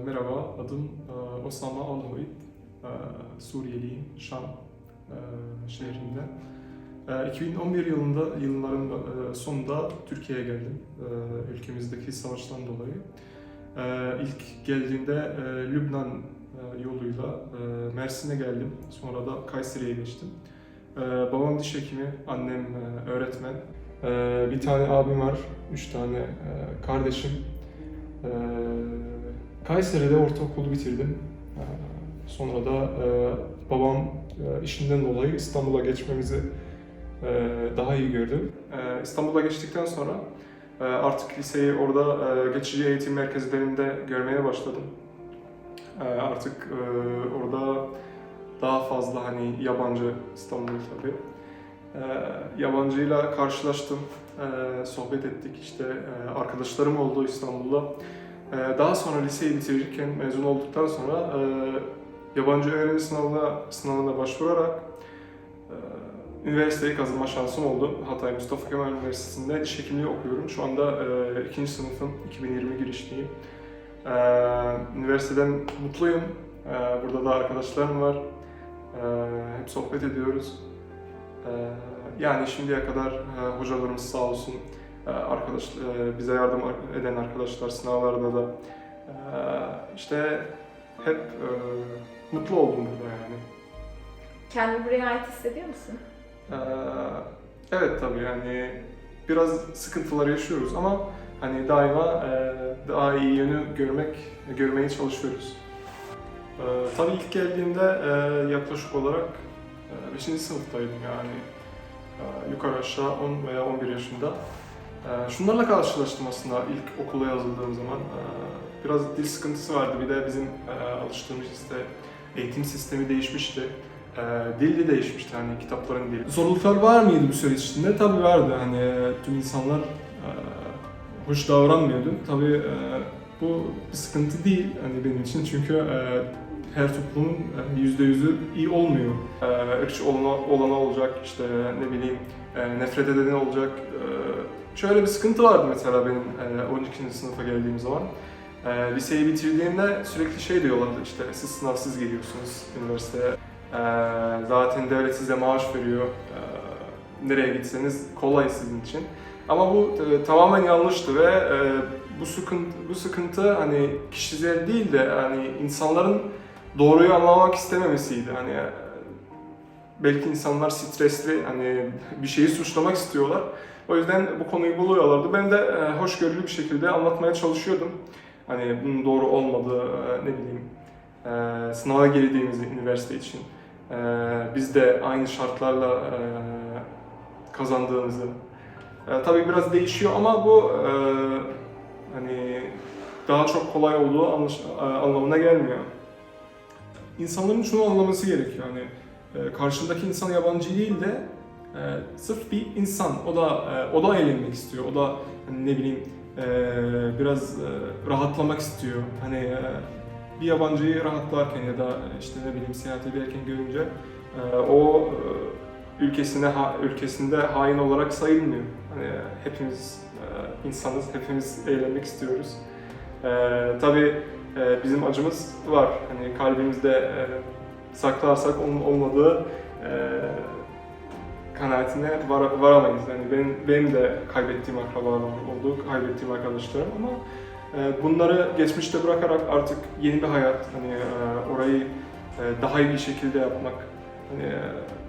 Merhaba, adım Osama Alhoit. Suriyeliyim, Şam şehrinde. 2011 yılların sonunda Türkiye'ye geldim, ülkemizdeki savaştan dolayı. İlk geldiğimde Lübnan yoluyla Mersin'e geldim, sonra da Kayseri'ye geçtim. Babam diş hekimi, annem öğretmen. Bir tane abim var, 3 tane kardeşim. Kayseri'de ortaokulu bitirdim. Sonra da babam işinden dolayı İstanbul'a geçmemizi daha iyi gördü. İstanbul'a geçtikten sonra artık liseyi orada geçici eğitim merkezlerinde görmeye başladım. Artık orada daha fazla hani yabancı, İstanbul tabii. Yabancıyla karşılaştım, sohbet ettik işte, arkadaşlarım oldu İstanbul'da. Daha sonra liseyi bitirirken, mezun olduktan sonra yabancı öğrenci sınavına başvurarak üniversiteyi kazanma şansım oldu. Hatay Mustafa Kemal Üniversitesi'nde diş hekimliği okuyorum. Şu anda 2. sınıfım, 2020 girişliyim. Üniversiteden mutluyum. Burada da arkadaşlarım var. Hep sohbet ediyoruz. Yani şimdiye kadar hocalarımız sağ olsun, bize yardım eden arkadaşlar sınavlarda da işte hep mutlu oldum burada yani. Kendini buraya ait hissediyor musun? Evet tabii yani biraz sıkıntılar yaşıyoruz ama hani daima daha iyi yönü görmeye çalışıyoruz. Tabii ilk geldiğimde yaklaşık olarak 5. sınıftaydım yani. Yukarı aşağı 10 veya 11 yaşında. Şunlarla karşılaştım aslında ilk okula yazıldığım zaman. Biraz dil sıkıntısı vardı. Bir de bizim alıştığımız işte eğitim sistemi değişmişti. Dil de değişmişti, hani kitapların dili. Zorluklar var mıydı bu süreç içinde? Tabii vardı. Hani tüm insanlar hoş davranmıyordu. Tabii bu bir sıkıntı değil hani benim için, çünkü her toplumun %100'ü iyi olmuyor. Irkçı olana olacak, işte ne bileyim nefret edeni olacak. Şöyle bir sıkıntı vardı mesela benim 12. sınıfa geldiğim zaman. Liseyi bitirdiğimde sürekli şey diyorlardı, işte siz sınavsız geliyorsunuz üniversiteye. Zaten devlet size maaş veriyor. Nereye gitseniz kolay sizin için. Ama bu tamamen yanlıştı ve bu sıkıntı hani kişisel değil de hani insanların doğruyu anlamak istememesiydi. Hani belki insanlar stresli, hani bir şeyi suçlamak istiyorlar. O yüzden bu konuyu buluyorlardı. Ben de hoşgörülü bir şekilde anlatmaya çalışıyordum. Hani bunun doğru olmadığı, ne bileyim, sınava girdiğimiz üniversite için biz de aynı şartlarla kazandığımızı. Tabii biraz değişiyor ama bu hani daha çok kolay olduğu anlamına gelmiyor. İnsanların şunu anlaması gerekiyor, hani karşındaki insan yabancı değil de sırf bir insan, o da eğlenmek istiyor, o da hani ne bileyim biraz rahatlamak istiyor. Hani bir yabancıyı rahatlarken ya da işte ne bileyim seyahat ederken görünce o ülkesinde hain olarak sayılmıyor. Hani hepimiz insanız, hepimiz eğlenmek istiyoruz. Tabii bizim acımız var. Hani kalbimizde saklarsak onun olmadığı kanaatine varamayız. Yani benim de kaybettiğim akrabalarım oldu, kaybettiğim arkadaşlarım, ama bunları geçmişte bırakarak artık yeni bir hayat, hani orayı daha iyi bir şekilde yapmak. Hani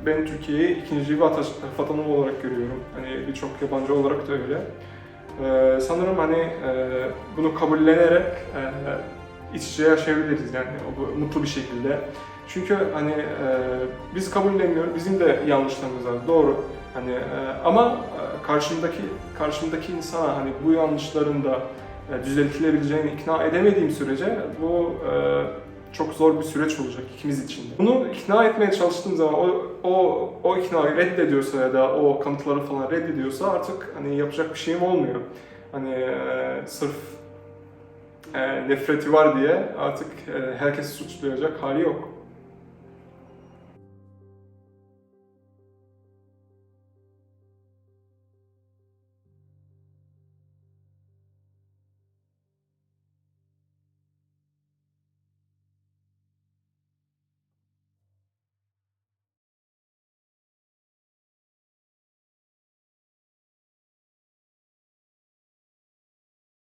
ben Türkiye'yi ikinci vatanım olarak görüyorum. Hani birçok yabancı olarak da öyle. Sanırım hani bunu kabullenerek iç içe yaşayabiliriz yani mutlu bir şekilde. Çünkü hani biz kabullenmiyoruz, bizim de yanlışlarımız var, doğru. Hani ama karşımdaki insana hani bu yanlışların da düzeltilebileceğini ikna edemediğim sürece bu çok zor bir süreç olacak ikimiz için de. Bunu ikna etmeye çalıştığım zaman o iknayı reddediyorsa ya da o kanıtları falan reddediyorsa artık hani yapacak bir şeyim olmuyor. Hani sırf nefreti var diye artık herkesi suçlayacak hali yok.